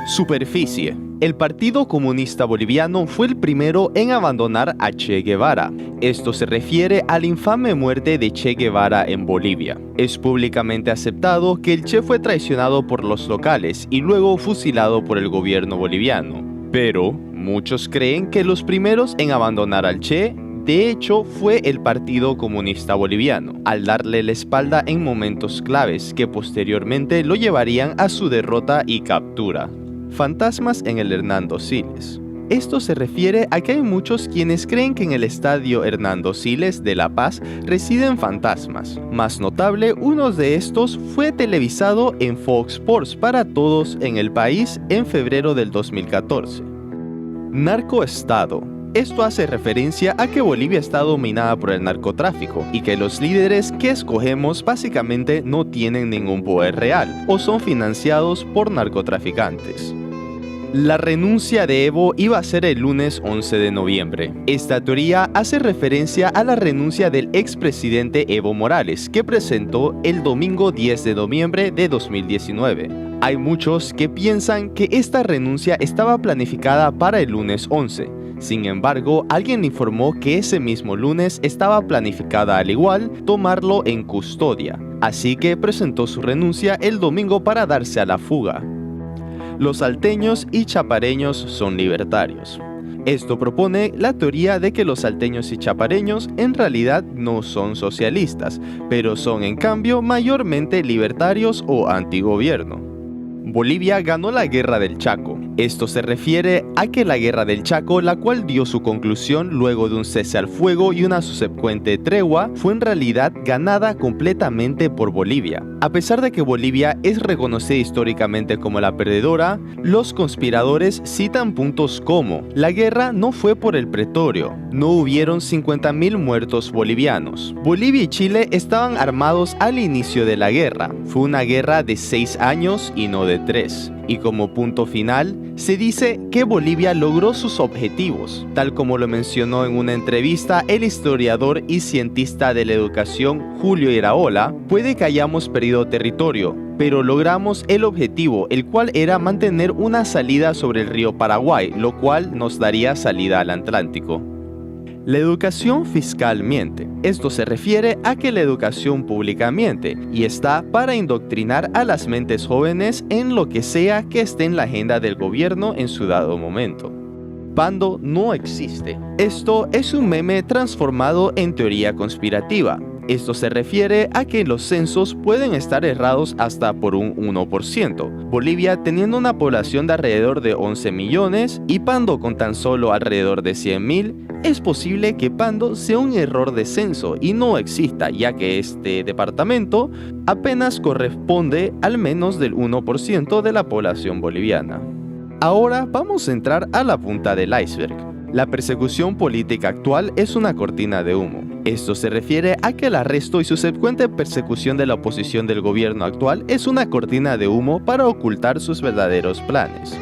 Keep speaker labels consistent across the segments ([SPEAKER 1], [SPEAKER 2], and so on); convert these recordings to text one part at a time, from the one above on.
[SPEAKER 1] Superficie. El Partido Comunista Boliviano fue el primero en abandonar a Che Guevara. Esto se refiere a la infame muerte de Che Guevara en Bolivia. Es públicamente aceptado que el Che fue traicionado por los locales y luego fusilado por el gobierno boliviano. Pero muchos creen que los primeros en abandonar al Che, de hecho, fue el Partido Comunista Boliviano, al darle la espalda en momentos claves que posteriormente lo llevarían a su derrota y captura. Fantasmas en el Hernando Siles. Esto se refiere a que hay muchos quienes creen que en el estadio Hernando Siles de La Paz residen fantasmas. Más notable, uno de estos fue televisado en Fox Sports para todos en el país en febrero del 2014. Narcoestado. Esto hace referencia a que Bolivia está dominada por el narcotráfico y que los líderes que escogemos básicamente no tienen ningún poder real o son financiados por narcotraficantes. La renuncia de Evo iba a ser el lunes 11 de noviembre. Esta teoría hace referencia a la renuncia del expresidente Evo Morales, que presentó el domingo 10 de noviembre de 2019. Hay muchos que piensan que esta renuncia estaba planificada para el lunes 11. Sin embargo, alguien informó que ese mismo lunes estaba planificada al igual tomarlo en custodia, así que presentó su renuncia el domingo para darse a la fuga. Los salteños y chapareños son libertarios. Esto propone la teoría de que los salteños y chapareños en realidad no son socialistas, pero son en cambio mayormente libertarios o antigobierno. Bolivia ganó la Guerra del Chaco. Esto se refiere a que la Guerra del Chaco, la cual dio su conclusión luego de un cese al fuego y una subsecuente tregua, fue en realidad ganada completamente por Bolivia. A pesar de que Bolivia es reconocida históricamente como la perdedora, los conspiradores citan puntos como: la guerra no fue por el pretorio, no hubieron 50.000 muertos bolivianos, Bolivia y Chile estaban armados al inicio de la guerra, fue una guerra de 6 años y no de 3. Y como punto final, se dice que Bolivia logró sus objetivos, tal como lo mencionó en una entrevista el historiador y cientista de la educación Julio Iraola: puede que hayamos perdido territorio, pero logramos el objetivo, el cual era mantener una salida sobre el río Paraguay, lo cual nos daría salida al Atlántico. La educación fiscal miente. Esto se refiere a que la educación pública miente y está para indoctrinar a las mentes jóvenes en lo que sea que esté en la agenda del gobierno en su dado momento. Pando no existe. Esto es un meme transformado en teoría conspirativa. Esto se refiere a que los censos pueden estar errados hasta por un 1%. Bolivia teniendo una población de alrededor de 11 millones y Pando con tan solo alrededor de 100.000, es posible que Pando sea un error de censo y no exista, ya que este departamento apenas corresponde al menos del 1% de la población boliviana. Ahora vamos a entrar a la punta del iceberg. La persecución política actual es una cortina de humo. Esto se refiere a que el arresto y subsecuente persecución de la oposición del gobierno actual es una cortina de humo para ocultar sus verdaderos planes.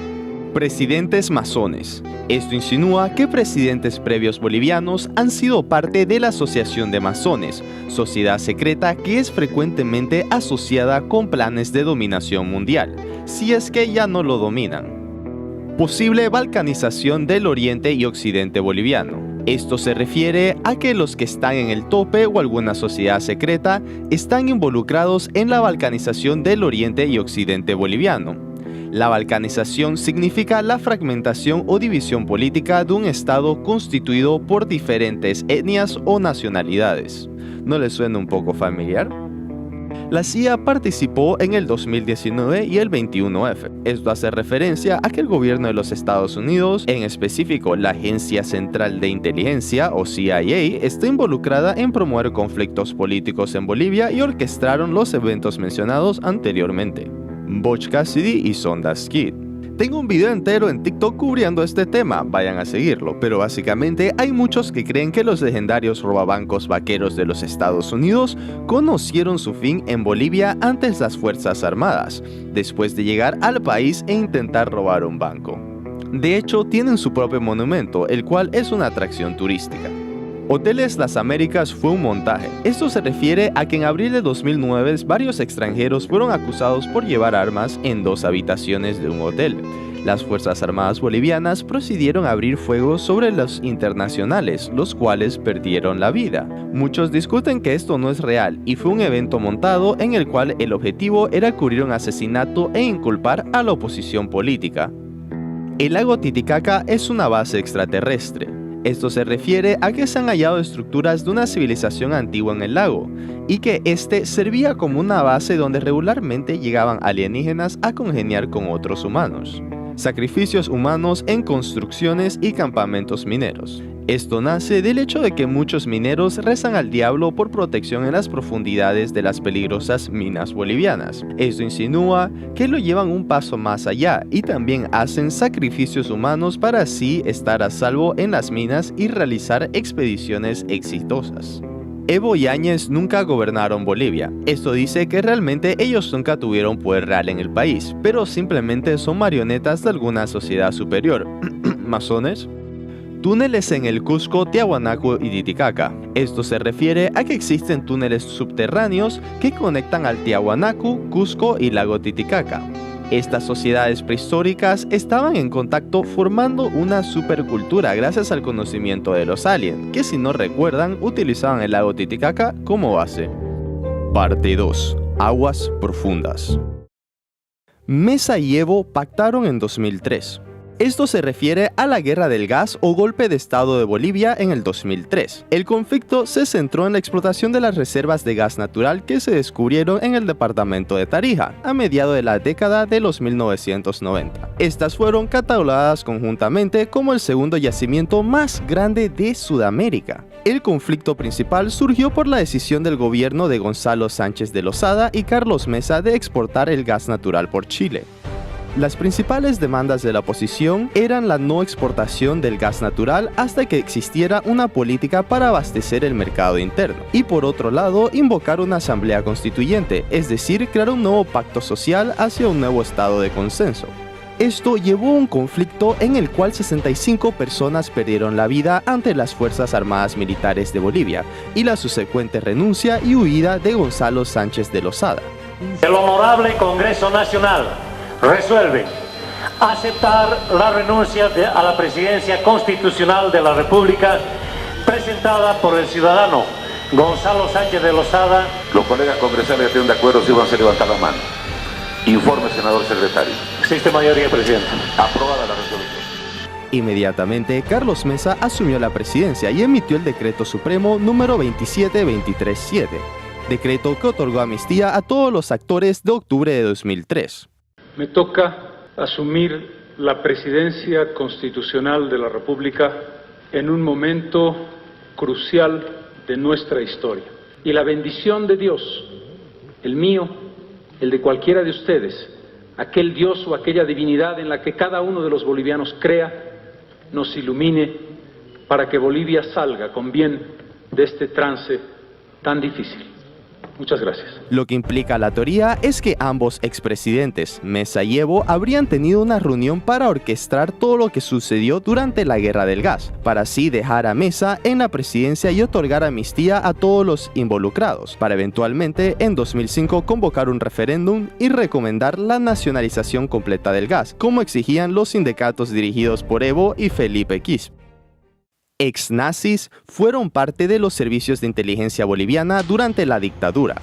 [SPEAKER 1] Presidentes masones. Esto insinúa que presidentes previos bolivianos han sido parte de la Asociación de Masones, sociedad secreta que es frecuentemente asociada con planes de dominación mundial, si es que ya no lo dominan. Posible balcanización del oriente y occidente boliviano. Esto se refiere a que los que están en el tope o alguna sociedad secreta están involucrados en la balcanización del oriente y occidente boliviano. La balcanización significa la fragmentación o división política de un estado constituido por diferentes etnias o nacionalidades. ¿No les suena un poco familiar? La CIA participó en el 2019 y el 21F. Esto hace referencia a que el gobierno de los Estados Unidos, en específico la Agencia Central de Inteligencia o CIA, está involucrada en promover conflictos políticos en Bolivia y orquestaron los eventos mencionados anteriormente. Butch Cassidy y Sondas Kid. Tengo un video entero en TikTok cubriendo este tema, vayan a seguirlo, pero básicamente hay muchos que creen que los legendarios robabancos vaqueros de los Estados Unidos conocieron su fin en Bolivia antes las Fuerzas Armadas, después de llegar al país e intentar robar un banco. De hecho, tienen su propio monumento, el cual es una atracción turística. Hoteles Las Américas fue un montaje. Esto se refiere a que en abril de 2009 varios extranjeros fueron acusados por llevar armas en 2 habitaciones de un hotel. Las Fuerzas Armadas bolivianas procedieron a abrir fuego sobre los internacionales, los cuales perdieron la vida. Muchos discuten que esto no es real y fue un evento montado en el cual el objetivo era cubrir un asesinato e inculpar a la oposición política. El lago Titicaca es una base extraterrestre. Esto se refiere a que se han hallado estructuras de una civilización antigua en el lago, y que este servía como una base donde regularmente llegaban alienígenas a congeniar con otros humanos. Sacrificios humanos en construcciones y campamentos mineros. Esto nace del hecho de que muchos mineros rezan al diablo por protección en las profundidades de las peligrosas minas bolivianas. Esto insinúa que lo llevan un paso más allá y también hacen sacrificios humanos para así estar a salvo en las minas y realizar expediciones exitosas. Evo y Áñez nunca gobernaron Bolivia. Esto dice que realmente ellos nunca tuvieron poder real en el país, pero simplemente son marionetas de alguna sociedad superior. ¿Masones? Túneles en el Cusco, Tiahuanaco y Titicaca. Esto se refiere a que existen túneles subterráneos que conectan al Tiahuanaco, Cusco y lago Titicaca. Estas sociedades prehistóricas estaban en contacto formando una supercultura gracias al conocimiento de los aliens, que si no recuerdan utilizaban el lago Titicaca como base. Parte 2. Aguas profundas. Mesa y Evo pactaron en 2003. Esto se refiere a la guerra del gas o golpe de estado de Bolivia en el 2003. El conflicto se centró en la explotación de las reservas de gas natural que se descubrieron en el departamento de Tarija a mediados de la década de los 1990. Estas fueron catalogadas conjuntamente como el segundo yacimiento más grande de Sudamérica. El conflicto principal surgió por la decisión del gobierno de Gonzalo Sánchez de Lozada y Carlos Mesa de exportar el gas natural por Chile. Las principales demandas de la oposición eran la no exportación del gas natural hasta que existiera una política para abastecer el mercado interno, y por otro lado invocar una asamblea constituyente, es decir, crear un nuevo pacto social hacia un nuevo estado de consenso. Esto llevó a un conflicto en el cual 65 personas perdieron la vida ante las Fuerzas Armadas Militares de Bolivia y la subsecuente renuncia y huida de Gonzalo Sánchez de Lozada.
[SPEAKER 2] El Honorable Congreso Nacional resuelve aceptar la renuncia a la presidencia constitucional de la República presentada por el ciudadano Gonzalo Sánchez de Lozada.
[SPEAKER 3] Los colegas congresales estén de acuerdo, si van a levantar la mano. Informe, senador secretario.
[SPEAKER 2] Existe mayoría, presidente.
[SPEAKER 3] Aprobada la resolución.
[SPEAKER 1] Inmediatamente, Carlos Mesa asumió la presidencia y emitió el Decreto Supremo número 27237, decreto que otorgó amnistía a todos los actores de octubre de 2003.
[SPEAKER 4] Me toca asumir la presidencia constitucional de la República en un momento crucial de nuestra historia. Y la bendición de Dios, el mío, el de cualquiera de ustedes, aquel Dios o aquella divinidad en la que cada uno de los bolivianos crea, nos ilumine para que Bolivia salga con bien de este trance tan difícil. Muchas gracias.
[SPEAKER 1] Lo que implica la teoría es que ambos expresidentes, Mesa y Evo, habrían tenido una reunión para orquestar todo lo que sucedió durante la guerra del gas, para así dejar a Mesa en la presidencia y otorgar amnistía a todos los involucrados, para eventualmente en 2005 convocar un referéndum y recomendar la nacionalización completa del gas, como exigían los sindicatos dirigidos por Evo y Felipe Quispe. Ex-nazis fueron parte de los servicios de inteligencia boliviana durante la dictadura.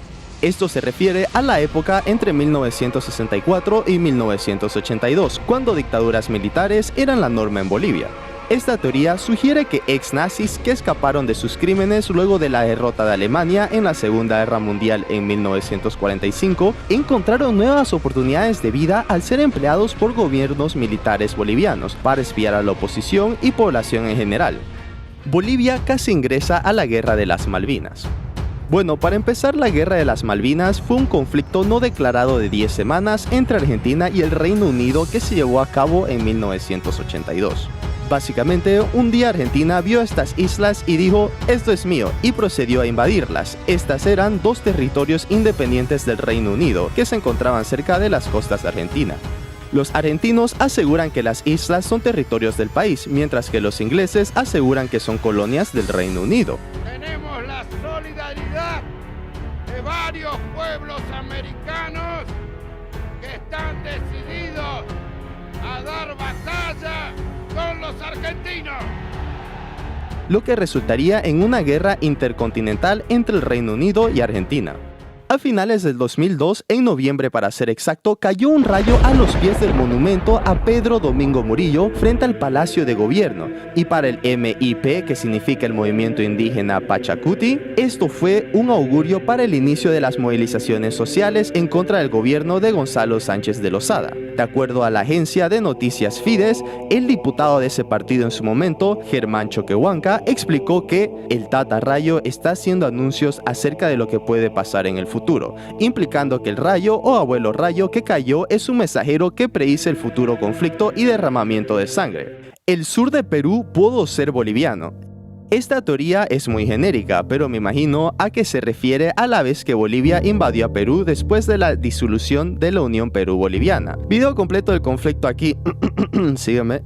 [SPEAKER 1] Esto se refiere a la época entre 1964 y 1982, cuando dictaduras militares eran la norma en Bolivia. Esta teoría sugiere que ex-nazis que escaparon de sus crímenes luego de la derrota de Alemania en la Segunda Guerra Mundial en 1945 encontraron nuevas oportunidades de vida al ser empleados por gobiernos militares bolivianos para espiar a la oposición y población en general. Bolivia casi ingresa a la Guerra de las Malvinas. Bueno, para empezar, la Guerra de las Malvinas fue un conflicto no declarado de 10 semanas entre Argentina y el Reino Unido que se llevó a cabo en 1982. Básicamente, un día Argentina vio estas islas y dijo, esto es mío, y procedió a invadirlas. Estas eran 2 territorios independientes del Reino Unido que se encontraban cerca de las costas de Argentina. Los argentinos aseguran que las islas son territorios del país, mientras que los ingleses aseguran que son colonias del Reino Unido.
[SPEAKER 5] Tenemos la solidaridad de varios pueblos americanos que están decididos a dar batalla con los argentinos,
[SPEAKER 1] lo que resultaría en una guerra intercontinental entre el Reino Unido y Argentina. A finales del 2002, en noviembre para ser exacto, cayó un rayo a los pies del monumento a Pedro Domingo Murillo frente al Palacio de Gobierno, y para el MIP, que significa el movimiento indígena Pachacuti, esto fue un augurio para el inicio de las movilizaciones sociales en contra del gobierno de Gonzalo Sánchez de Lozada. De acuerdo a la agencia de noticias Fides, el diputado de ese partido en su momento, Germán Choquehuanca, explicó que el Tata Rayo está haciendo anuncios acerca de lo que puede pasar en el futuro, implicando que el rayo o abuelo rayo que cayó es un mensajero que predice el futuro conflicto y derramamiento de sangre. El sur de Perú pudo ser boliviano. Esta teoría es muy genérica, pero me imagino a que se refiere a la vez que Bolivia invadió a Perú después de la disolución de la Unión Perú-Boliviana. Video completo del conflicto aquí. Sígueme.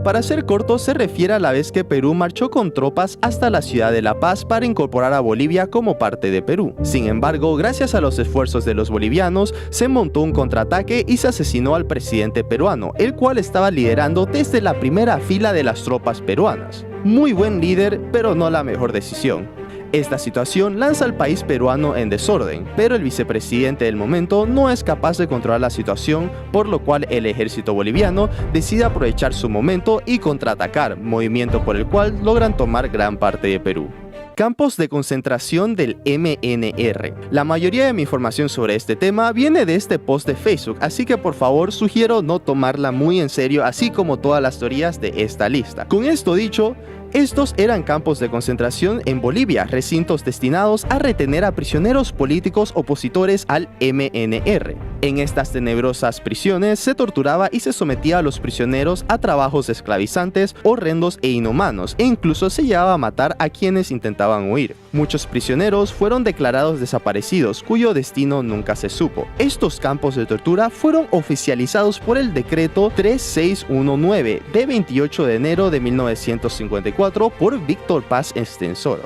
[SPEAKER 1] Para ser corto, se refiere a la vez que Perú marchó con tropas hasta la ciudad de La Paz para incorporar a Bolivia como parte de Perú. Sin embargo, gracias a los esfuerzos de los bolivianos, se montó un contraataque y se asesinó al presidente peruano, el cual estaba liderando desde la primera fila de las tropas peruanas. Muy buen líder, pero no la mejor decisión. Esta situación lanza al país peruano en desorden, pero el vicepresidente del momento no es capaz de controlar la situación, por lo cual el ejército boliviano decide aprovechar su momento y contraatacar, movimiento por el cual logran tomar gran parte de Perú. Campos de concentración del MNR. La mayoría de mi información sobre este tema viene de este post de Facebook, así que por favor sugiero no tomarla muy en serio, así como todas las teorías de esta lista. Con esto dicho, estos eran campos de concentración en Bolivia, recintos destinados a retener a prisioneros políticos opositores al MNR. En estas tenebrosas prisiones se torturaba y se sometía a los prisioneros a trabajos esclavizantes, horrendos e inhumanos, e incluso se llevaba a matar a quienes intentaban huir. Muchos prisioneros fueron declarados desaparecidos, cuyo destino nunca se supo. Estos campos de tortura fueron oficializados por el decreto 3619 de 28 de enero de 1954 por Víctor Paz Estenssoro.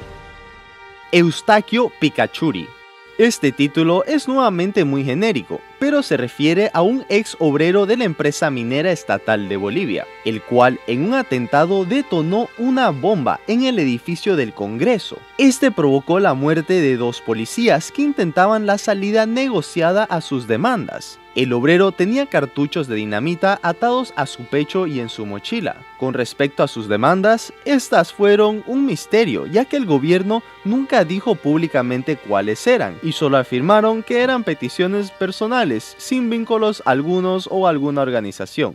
[SPEAKER 1] Eustaquio Picachuri. Este título es nuevamente muy genérico, pero se refiere a un ex obrero de la empresa minera estatal de Bolivia, el cual en un atentado detonó una bomba en el edificio del Congreso. Este provocó la muerte de 2 policías que intentaban la salida negociada a sus demandas. El obrero tenía cartuchos de dinamita atados a su pecho y en su mochila. Con respecto a sus demandas, estas fueron un misterio, ya que el gobierno nunca dijo públicamente cuáles eran, y solo afirmaron que eran peticiones personales, sin vínculos algunos o alguna organización.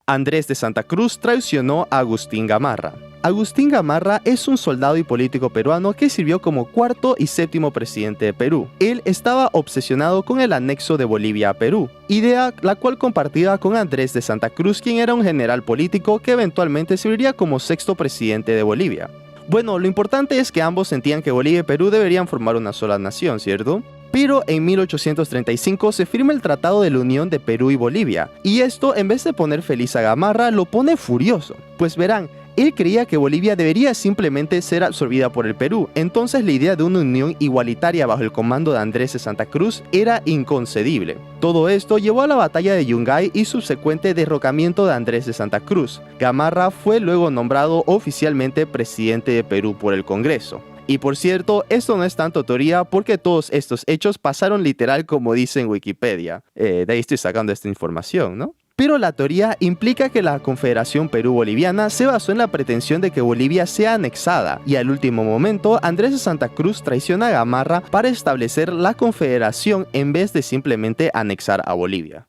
[SPEAKER 1] Andrés de Santa Cruz traicionó a Agustín Gamarra. Agustín Gamarra es un soldado y político peruano que sirvió como 4º y 7º presidente de Perú. Él estaba obsesionado con el anexo de Bolivia a Perú, idea la cual compartía con Andrés de Santa Cruz, quien era un general político que eventualmente serviría como 6º presidente de Bolivia. Bueno, lo importante es que ambos sentían que Bolivia y Perú deberían formar una sola nación, ¿cierto? Pero en 1835 se firma el Tratado de la Unión de Perú y Bolivia, y esto, en vez de poner feliz a Gamarra, lo pone furioso. Pues verán, él creía que Bolivia debería simplemente ser absorbida por el Perú, entonces la idea de una unión igualitaria bajo el comando de Andrés de Santa Cruz era inconcebible. Todo esto llevó a la batalla de Yungay y subsecuente derrocamiento de Andrés de Santa Cruz. Gamarra fue luego nombrado oficialmente presidente de Perú por el Congreso. Y por cierto, esto no es tanto teoría porque todos estos hechos pasaron literal como dice en Wikipedia. De ahí estoy sacando esta información, ¿no? Pero la teoría implica que la Confederación Perú-Boliviana se basó en la pretensión de que Bolivia sea anexada, y al último momento Andrés de Santa Cruz traiciona a Gamarra para establecer la confederación en vez de simplemente anexar a Bolivia.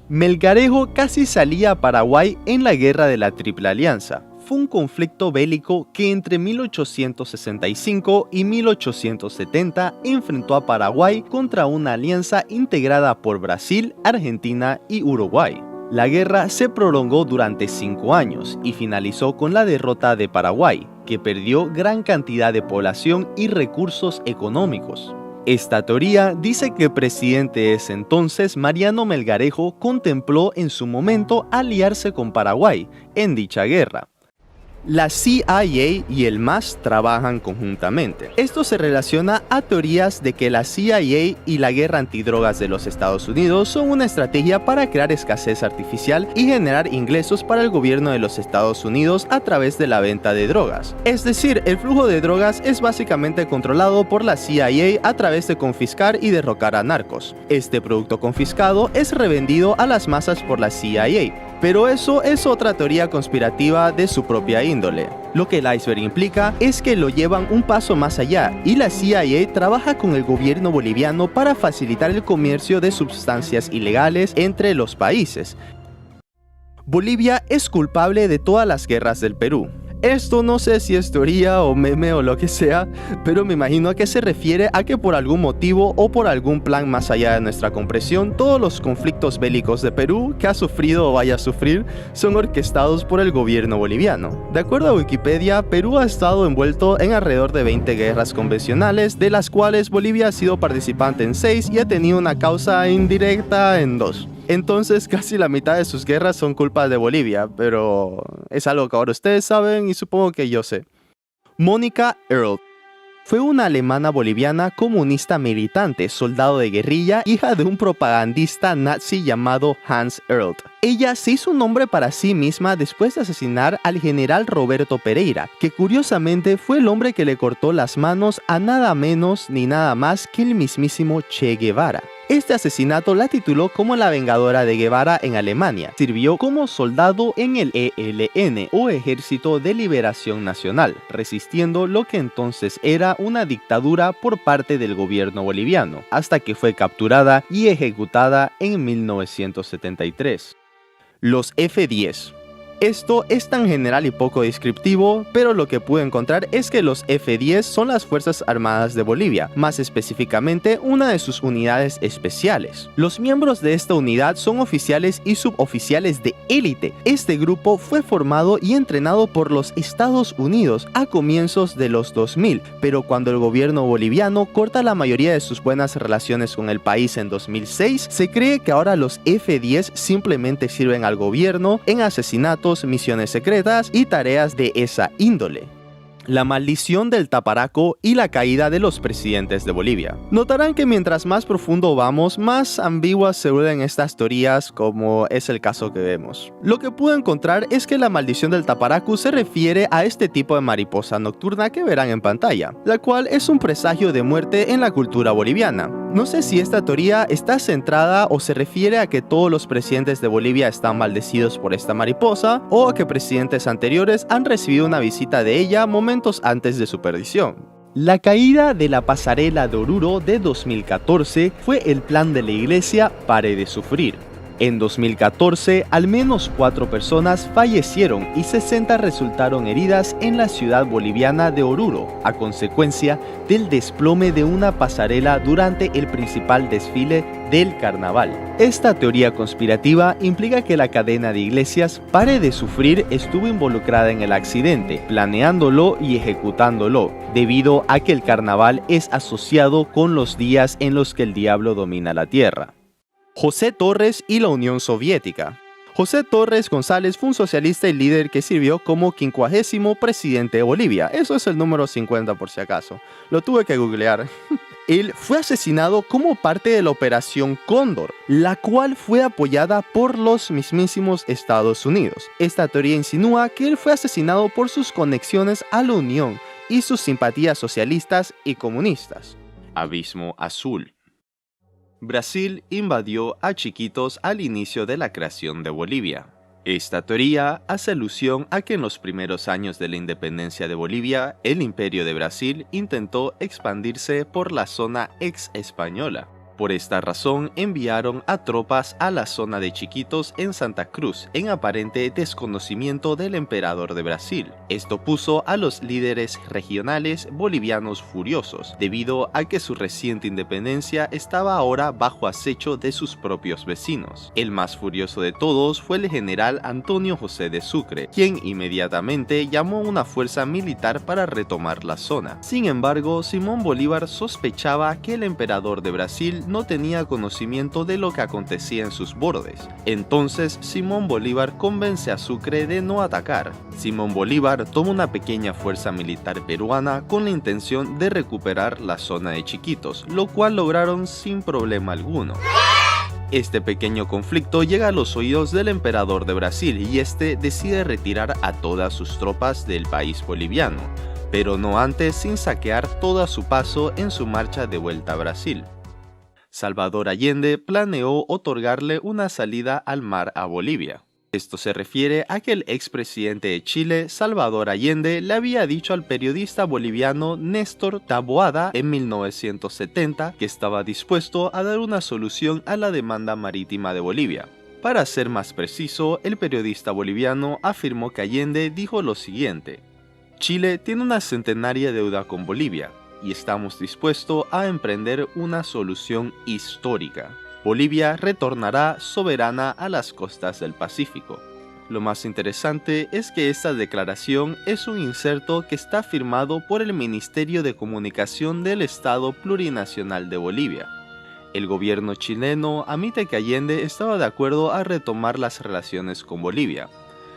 [SPEAKER 1] Melgarejo casi salía a Paraguay en la Guerra de la Triple Alianza. Fue un conflicto bélico que entre 1865 y 1870 enfrentó a Paraguay contra una alianza integrada por Brasil, Argentina y Uruguay. La guerra se prolongó durante 5 años y finalizó con la derrota de Paraguay, que perdió gran cantidad de población y recursos económicos. Esta teoría dice que el presidente de ese entonces, Mariano Melgarejo, contempló en su momento aliarse con Paraguay en dicha guerra. La CIA y el MAS trabajan conjuntamente. Esto se relaciona a teorías de que la CIA y la guerra antidrogas de los Estados Unidos son una estrategia para crear escasez artificial y generar ingresos para el gobierno de los Estados Unidos a través de la venta de drogas. Es decir, el flujo de drogas es básicamente controlado por la CIA a través de confiscar y derrocar a narcos. Este producto confiscado es revendido a las masas por la CIA. Pero eso es otra teoría conspirativa de su propia índole. Lo que el iceberg implica es que lo llevan un paso más allá y la CIA trabaja con el gobierno boliviano para facilitar el comercio de sustancias ilegales entre los países. Bolivia es culpable de todas las guerras del Perú. Esto no sé si es teoría o meme o lo que sea, pero me imagino a que se refiere a que por algún motivo o por algún plan más allá de nuestra comprensión, todos los conflictos bélicos de Perú que ha sufrido o vaya a sufrir son orquestados por el gobierno boliviano. De acuerdo a Wikipedia, Perú ha estado envuelto en alrededor de 20 guerras convencionales, de las cuales Bolivia ha sido participante en 6 y ha tenido una causa indirecta en 2. Entonces casi la mitad de sus guerras son culpa de Bolivia, pero es algo que ahora ustedes saben y supongo que yo sé. Monika Earl fue una alemana boliviana comunista militante, soldado de guerrilla, hija de un propagandista nazi llamado Hans Earl. Ella se hizo un nombre para sí misma después de asesinar al general Roberto Pereira, que curiosamente fue el hombre que le cortó las manos a nada menos ni nada más que el mismísimo Che Guevara. Este asesinato la tituló como la vengadora de Guevara en Alemania. Sirvió como soldado en el ELN o Ejército de Liberación Nacional, resistiendo lo que entonces era una dictadura por parte del gobierno boliviano, hasta que fue capturada y ejecutada en 1973. Los F-10. Esto es tan general y poco descriptivo, pero lo que pude encontrar es que los F-10 son las Fuerzas Armadas de Bolivia, más específicamente una de sus unidades especiales. Los miembros de esta unidad son oficiales y suboficiales de élite. Este grupo fue formado y entrenado por los Estados Unidos a comienzos de los 2000, pero cuando el gobierno boliviano corta la mayoría de sus buenas relaciones con el país en 2006, se cree que ahora los F-10 simplemente sirven al gobierno en asesinatos, misiones secretas y tareas de esa índole. La maldición del taparaco y la caída de los presidentes de Bolivia. Notarán que mientras más profundo vamos, más ambiguas se vuelven estas teorías, como es el caso que vemos. Lo que pude encontrar es que la maldición del taparaco se refiere a este tipo de mariposa nocturna que verán en pantalla, la cual es un presagio de muerte en la cultura boliviana. No sé si esta teoría está centrada o se refiere a que todos los presidentes de Bolivia están maldecidos por esta mariposa, o a que presidentes anteriores han recibido una visita de ella momentos antes de su perdición. La caída de la pasarela de Oruro de 2014 fue el plan de la iglesia Pare de Sufrir. En 2014, al menos 4 personas fallecieron y 60 resultaron heridas en la ciudad boliviana de Oruro, a consecuencia del desplome de una pasarela durante el principal desfile del carnaval. Esta teoría conspirativa implica que la cadena de iglesias Pare de Sufrir estuvo involucrada en el accidente, planeándolo y ejecutándolo, debido a que el carnaval es asociado con los días en los que el diablo domina la tierra. José Torres y la Unión Soviética. José Torres González fue un socialista y líder que sirvió como 50º presidente de Bolivia. Eso es el número 50 por si acaso. Lo tuve que googlear. Él fue asesinado como parte de la Operación Cóndor, la cual fue apoyada por los mismísimos Estados Unidos. Esta teoría insinúa que él fue asesinado por sus conexiones a la Unión y sus simpatías socialistas y comunistas. Abismo Azul. Brasil invadió a Chiquitos al inicio de la creación de Bolivia. Esta teoría hace alusión a que en los primeros años de la independencia de Bolivia, el Imperio de Brasil intentó expandirse por la zona ex-española. Por esta razón, enviaron a tropas a la zona de Chiquitos en Santa Cruz, en aparente desconocimiento del emperador de Brasil. Esto puso a los líderes regionales bolivianos furiosos, debido a que su reciente independencia estaba ahora bajo acecho de sus propios vecinos. El más furioso de todos fue el general Antonio José de Sucre, quien inmediatamente llamó una fuerza militar para retomar la zona. Sin embargo, Simón Bolívar sospechaba que el emperador de Brasil no tenía conocimiento de lo que acontecía en sus bordes. Entonces, Simón Bolívar convence a Sucre de no atacar. Simón Bolívar toma una pequeña fuerza militar peruana con la intención de recuperar la zona de Chiquitos, lo cual lograron sin problema alguno. Este pequeño conflicto llega a los oídos del emperador de Brasil y este decide retirar a todas sus tropas del país boliviano, pero no antes sin saquear todo a su paso en su marcha de vuelta a Brasil. Salvador Allende planeó otorgarle una salida al mar a Bolivia. Esto se refiere a que el expresidente de Chile, Salvador Allende, le había dicho al periodista boliviano Néstor Taboada en 1970 que estaba dispuesto a dar una solución a la demanda marítima de Bolivia. Para ser más preciso, el periodista boliviano afirmó que Allende dijo lo siguiente: Chile tiene una centenaria deuda con Bolivia y estamos dispuestos a emprender una solución histórica. Bolivia retornará soberana a las costas del Pacífico. Lo más interesante es que esta declaración es un inserto que está firmado por el Ministerio de Comunicación del Estado Plurinacional de Bolivia. El gobierno chileno admite que Allende estaba de acuerdo a retomar las relaciones con Bolivia.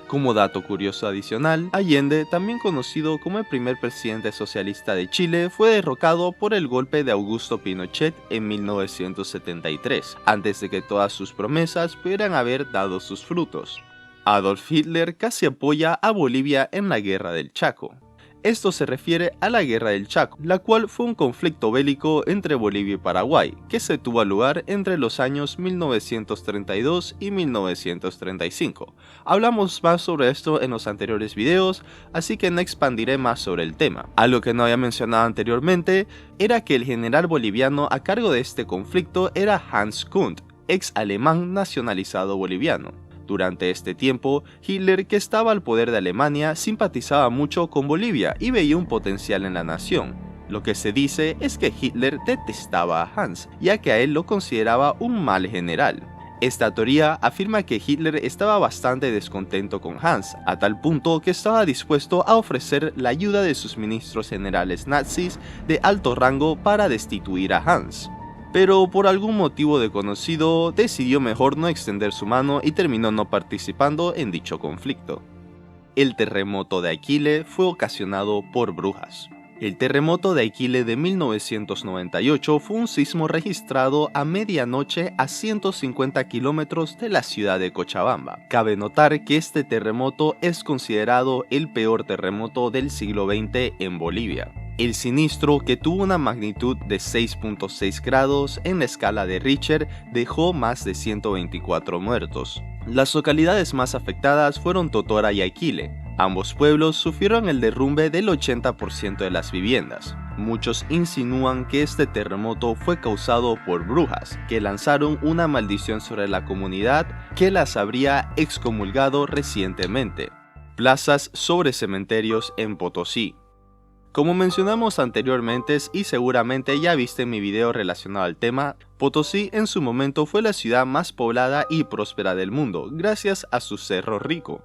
[SPEAKER 1] Como dato curioso adicional, Allende, también conocido como el primer presidente socialista de Chile, fue derrocado por el golpe de Augusto Pinochet en 1973, antes de que todas sus promesas pudieran haber dado sus frutos. Adolf Hitler casi apoya a Bolivia en la Guerra del Chaco. Esto se refiere a la Guerra del Chaco, la cual fue un conflicto bélico entre Bolivia y Paraguay, que se tuvo lugar entre los años 1932 y 1935. Hablamos más sobre esto en los anteriores videos, así que no expandiré más sobre el tema. Algo que no había mencionado anteriormente era que el general boliviano a cargo de este conflicto era Hans Kund, ex alemán nacionalizado boliviano. Durante este tiempo, Hitler, que estaba al poder de Alemania, simpatizaba mucho con Bolivia y veía un potencial en la nación. Lo que se dice es que Hitler detestaba a Hans, ya que a él lo consideraba un mal general. Esta teoría afirma que Hitler estaba bastante descontento con Hans, a tal punto que estaba dispuesto a ofrecer la ayuda de sus ministros generales nazis de alto rango para destituir a Hans. Pero por algún motivo desconocido decidió mejor no extender su mano y terminó no participando en dicho conflicto. El terremoto de Aquile fue ocasionado por brujas. El terremoto de Aquile de 1998 fue un sismo registrado a medianoche a 150 kilómetros de la ciudad de Cochabamba. Cabe notar que este terremoto es considerado el peor terremoto del siglo XX en Bolivia. El siniestro, que tuvo una magnitud de 6.6 grados en la escala de Richter, dejó más de 124 muertos. Las localidades más afectadas fueron Totora y Aquile. Ambos pueblos sufrieron el derrumbe del 80% de las viviendas. Muchos insinúan que este terremoto fue causado por brujas, que lanzaron una maldición sobre la comunidad que las habría excomulgado recientemente. Plazas sobre cementerios en Potosí. Como mencionamos anteriormente y seguramente ya viste mi video relacionado al tema, Potosí en su momento fue la ciudad más poblada y próspera del mundo, gracias a su Cerro Rico.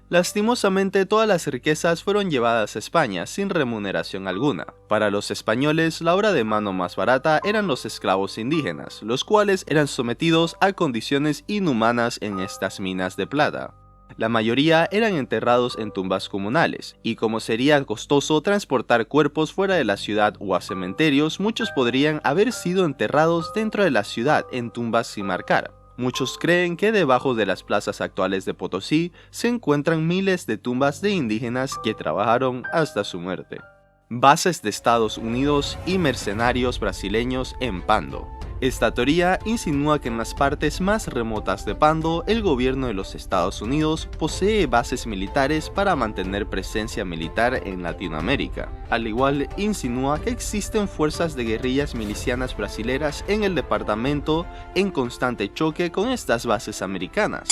[SPEAKER 1] Lastimosamente, todas las riquezas fueron llevadas a España sin remuneración alguna. Para los españoles, la obra de mano más barata eran los esclavos indígenas, los cuales eran sometidos a condiciones inhumanas en estas minas de plata. La mayoría eran enterrados en tumbas comunales, y como sería costoso transportar cuerpos fuera de la ciudad o a cementerios, muchos podrían haber sido enterrados dentro de la ciudad en tumbas sin marcar. Muchos creen que debajo de las plazas actuales de Potosí se encuentran miles de tumbas de indígenas que trabajaron hasta su muerte. Bases de Estados Unidos y mercenarios brasileños en Pando. Esta teoría insinúa que en las partes más remotas de Pando, el gobierno de los Estados Unidos posee bases militares para mantener presencia militar en Latinoamérica. Al igual, insinúa que existen fuerzas de guerrillas milicianas brasileras en el departamento en constante choque con estas bases americanas.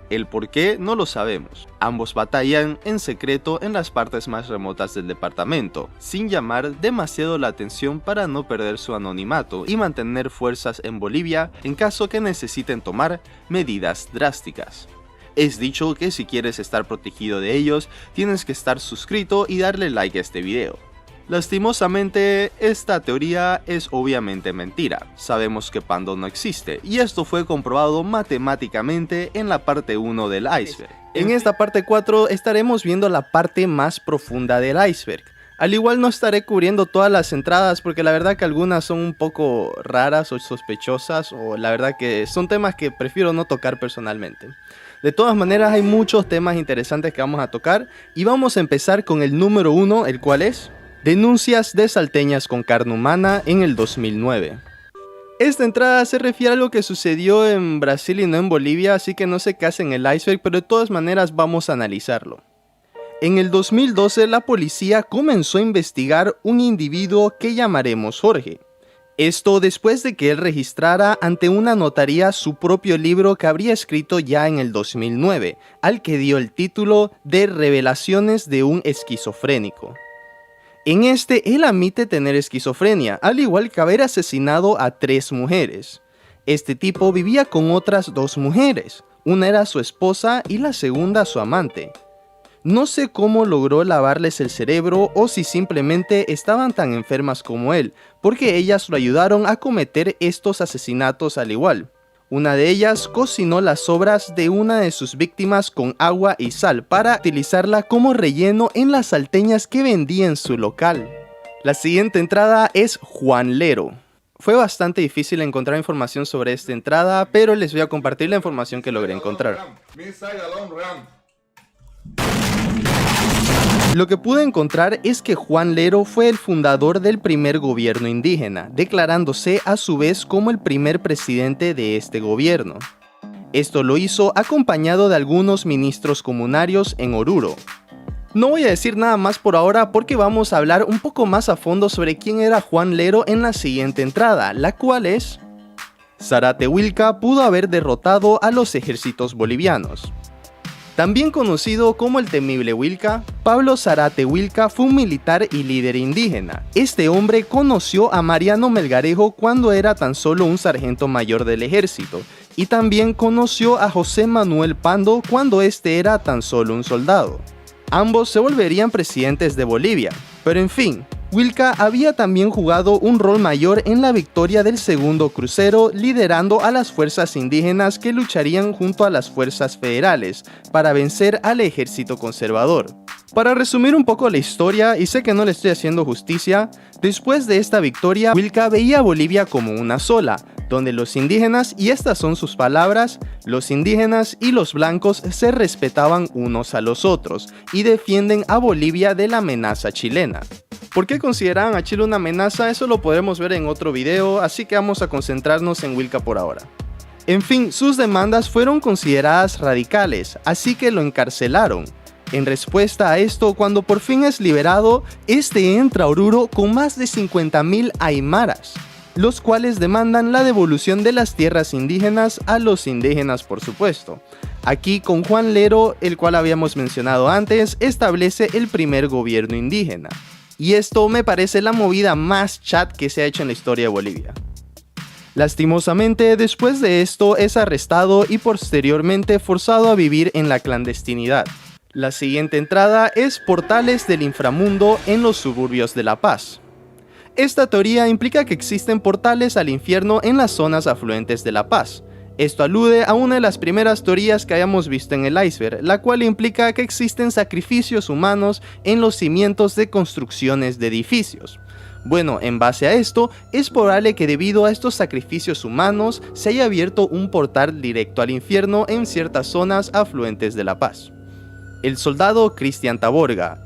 [SPEAKER 1] El por qué no lo sabemos. Ambos batallan en secreto en las partes más remotas del departamento, sin llamar demasiado la atención para no perder su anonimato y mantener fuerzas en Bolivia en caso que necesiten tomar medidas drásticas. Es dicho que si quieres estar protegido de ellos, tienes que estar suscrito y darle like a este video. Lastimosamente, esta teoría es obviamente mentira. Sabemos que Pando no existe, y esto fue comprobado matemáticamente en la parte 1 del iceberg. En esta parte 4 estaremos viendo la parte más profunda del iceberg. Al igual no estaré cubriendo todas las entradas porque la verdad que algunas son un poco raras o sospechosas, o la verdad que son temas que prefiero no tocar personalmente. De todas maneras, hay muchos temas interesantes que vamos a tocar, y vamos a empezar con el número 1, el cual es denuncias de salteñas con carne humana en el 2009. Esta entrada se refiere a lo que sucedió en Brasil y no en Bolivia, así que no sé qué hace en el iceberg, pero de todas maneras vamos a analizarlo. En el 2012 la policía comenzó a investigar un individuo que llamaremos Jorge. Esto después de que él registrara ante una notaría su propio libro que habría escrito ya en el 2009, al que dio el título de Revelaciones de un esquizofrénico. En este, él admite tener esquizofrenia, al igual que haber asesinado a 3 mujeres. Este tipo vivía con otras 2 mujeres, una era su esposa y la segunda su amante. No sé cómo logró lavarles el cerebro o si simplemente estaban tan enfermas como él, porque ellas lo ayudaron a cometer estos asesinatos al igual. Una de ellas cocinó las sobras de una de sus víctimas con agua y sal para utilizarla como relleno en las salteñas que vendía en su local. La siguiente entrada es Juan Lero. Fue bastante difícil encontrar información sobre esta entrada, pero les voy a compartir la información que logré encontrar. Lo que pude encontrar es que Juan Lero fue el fundador del primer gobierno indígena, declarándose a su vez como el primer presidente de este gobierno. Esto lo hizo acompañado de algunos ministros comunarios en Oruro. No voy a decir nada más por ahora porque vamos a hablar un poco más a fondo sobre quién era Juan Lero en la siguiente entrada, la cual es: Zárate Huilca pudo haber derrotado a los ejércitos bolivianos. También conocido como el temible Huilca, Pablo Zárate Huilca fue un militar y líder indígena. Este hombre conoció a Mariano Melgarejo cuando era tan solo un sargento mayor del ejército, y también conoció a José Manuel Pando cuando este era tan solo un soldado. Ambos se volverían presidentes de Bolivia, pero en fin, Huilca había también jugado un rol mayor en la victoria del segundo crucero, liderando a las fuerzas indígenas que lucharían junto a las fuerzas federales para vencer al ejército conservador. Para resumir un poco la historia, y sé que no le estoy haciendo justicia, después de esta victoria, Huilca veía a Bolivia como una sola, donde los indígenas, y estas son sus palabras, los indígenas y los blancos se respetaban unos a los otros y defienden a Bolivia de la amenaza chilena. ¿Por qué consideraban a Chile una amenaza? Eso lo podremos ver en otro video, así que vamos a concentrarnos en Huilca por ahora. En fin, sus demandas fueron consideradas radicales, así que lo encarcelaron. En respuesta a esto, cuando por fin es liberado, este entra a Oruro con más de 50.000 aymaras, los cuales demandan la devolución de las tierras indígenas a los indígenas, por supuesto. Aquí con Juan Lero, el cual habíamos mencionado antes, establece el primer gobierno indígena. Y esto me parece la movida más chat que se ha hecho en la historia de Bolivia. Lastimosamente, después de esto es arrestado y posteriormente forzado a vivir en la clandestinidad. La siguiente entrada es Portales del Inframundo en los suburbios de La Paz. Esta teoría implica que existen portales al infierno en las zonas afluentes de La Paz. Esto alude a una de las primeras teorías que hayamos visto en el iceberg, la cual implica que existen sacrificios humanos en los cimientos de construcciones de edificios. Bueno, en base a esto, es probable que debido a estos sacrificios humanos se haya abierto un portal directo al infierno en ciertas zonas afluentes de La Paz. El soldado Cristian Taborga.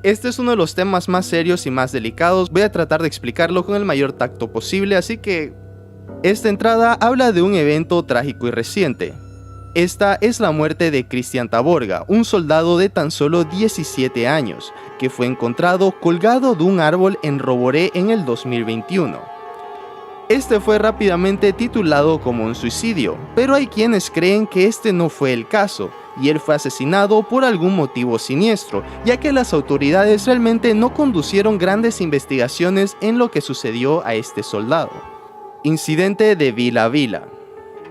[SPEAKER 1] Este es uno de los temas más serios y más delicados, voy a tratar de explicarlo con el mayor tacto posible, así que Esta entrada habla de un evento trágico y reciente. Esta es la muerte de Cristian Taborga, un soldado de tan solo 17 años, que fue encontrado colgado de un árbol en Roboré en el 2021. Este fue rápidamente titulado como un suicidio, pero hay quienes creen que este no fue el caso, y él fue asesinado por algún motivo siniestro, ya que las autoridades realmente no conducieron grandes investigaciones en lo que sucedió a este soldado. Incidente de Vila Vila.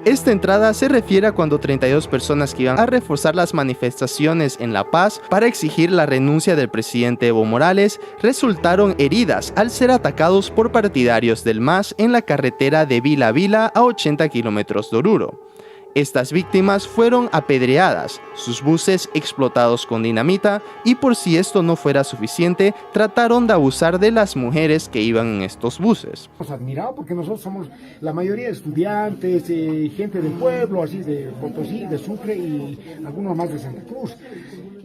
[SPEAKER 1] Esta entrada se refiere a cuando 32 personas que iban a reforzar las manifestaciones en La Paz para exigir la renuncia del presidente Evo Morales resultaron heridas al ser atacados por partidarios del MAS en la carretera de Vila Vila a 80 kilómetros de Oruro. Estas víctimas fueron apedreadas, sus buses explotados con dinamita y por si esto no fuera suficiente, trataron de abusar de las mujeres que iban en estos buses.
[SPEAKER 6] Nos admirado porque nosotros somos la mayoría de estudiantes, gente del pueblo, así de Potosí, de Sucre y algunos más de Santa Cruz.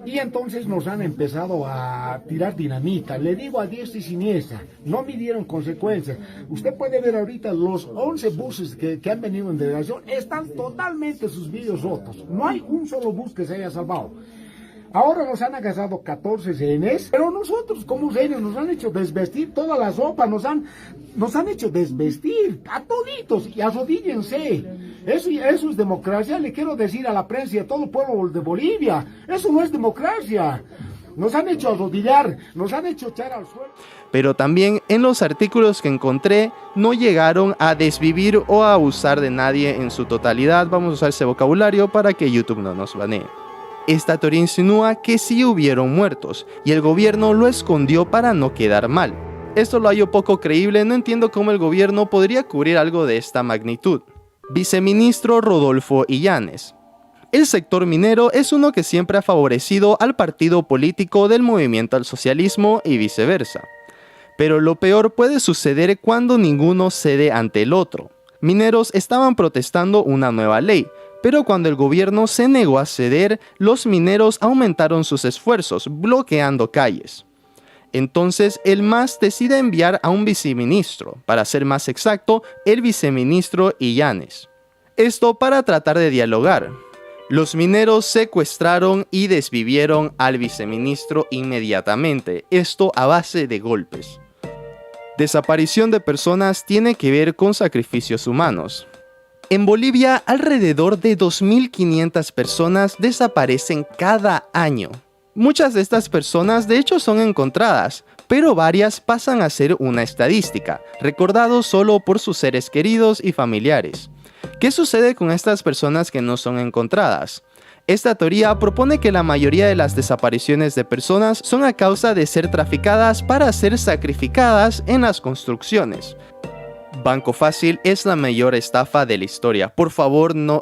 [SPEAKER 6] Y entonces nos han empezado a tirar dinamita, le digo a diestra y siniestra, no midieron consecuencias. Usted puede ver ahorita los 11 buses que han venido en delegación, están totalmente sus vidrios rotos, no hay un solo bus que se haya salvado. Ahora nos han agarrado 14 rehenes, pero nosotros como rehenes nos han hecho desvestir toda la sopa, nos han hecho desvestir a toditos y arrodíllense. Eso es democracia, le quiero decir a la prensa y a todo el pueblo de Bolivia, eso no es democracia. Nos han hecho arrodillar, nos han hecho echar al suelo.
[SPEAKER 1] Pero también en los artículos que encontré no llegaron a desvivir o a abusar de nadie en su totalidad. Vamos a usar ese vocabulario para que YouTube no nos banee. Esta teoría insinúa que sí hubieron muertos y el gobierno lo escondió para no quedar mal. Esto lo hallo poco creíble, no entiendo cómo el gobierno podría cubrir algo de esta magnitud. Viceministro Rodolfo Illanes. El sector minero es uno que siempre ha favorecido al partido político del movimiento al socialismo y viceversa. Pero lo peor puede suceder cuando ninguno cede ante el otro. Mineros estaban protestando una nueva ley, pero cuando el gobierno se negó a ceder, los mineros aumentaron sus esfuerzos, bloqueando calles. Entonces el MAS decide enviar a un viceministro, para ser más exacto, el viceministro Illanes. Esto para tratar de dialogar. Los mineros secuestraron y desvivieron al viceministro inmediatamente, esto a base de golpes. Desaparición de personas tiene que ver con sacrificios humanos. En Bolivia, alrededor de 2.500 personas desaparecen cada año. Muchas de estas personas de hecho son encontradas, pero varias pasan a ser una estadística, recordados solo por sus seres queridos y familiares. ¿Qué sucede con estas personas que no son encontradas? Esta teoría propone que la mayoría de las desapariciones de personas son a causa de ser traficadas para ser sacrificadas en las construcciones. Banco Fácil es la mayor estafa de la historia. Por favor, no...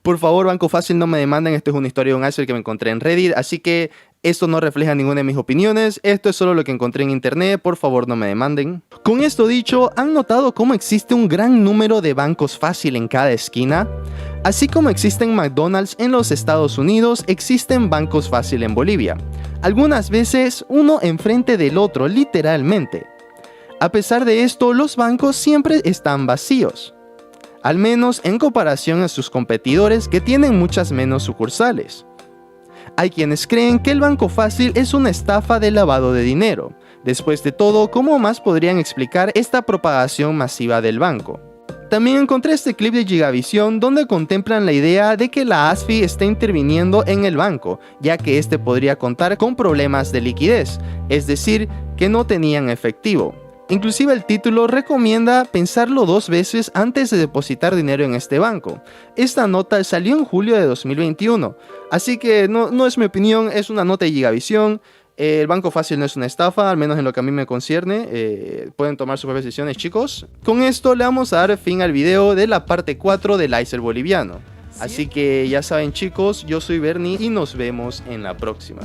[SPEAKER 1] Por favor, Banco Fácil, no me demanden. Esto es una historia de un iceberg que me encontré en Reddit, así que esto no refleja ninguna de mis opiniones. Esto es solo lo que encontré en internet. Por favor, no me demanden. Con esto dicho, ¿han notado cómo existe un gran número de bancos Fácil en cada esquina? Así como existen McDonald's en los Estados Unidos, existen bancos Fácil en Bolivia. Algunas veces uno enfrente del otro, literalmente. A pesar de esto, los bancos siempre están vacíos, al menos en comparación a sus competidores que tienen muchas menos sucursales. Hay quienes creen que el Banco Fácil es una estafa de lavado de dinero. Después de todo, ¿cómo más podrían explicar esta propagación masiva del banco? También encontré este clip de Gigavisión donde contemplan la idea de que la ASFI está interviniendo en el banco, ya que este podría contar con problemas de liquidez, es decir, que no tenían efectivo. Inclusive el título recomienda pensarlo 2 veces antes de depositar dinero en este banco. Esta nota salió en julio de 2021, así que no es mi opinión, es una nota de Gigavisión. El Banco Fácil no es una estafa, al menos en lo que a mí me concierne. Pueden tomar sus propias decisiones, chicos. Con esto le vamos a dar fin al video de la parte 4 del iceberg boliviano. Así que ya saben, chicos, yo soy Bernie y nos vemos en la próxima.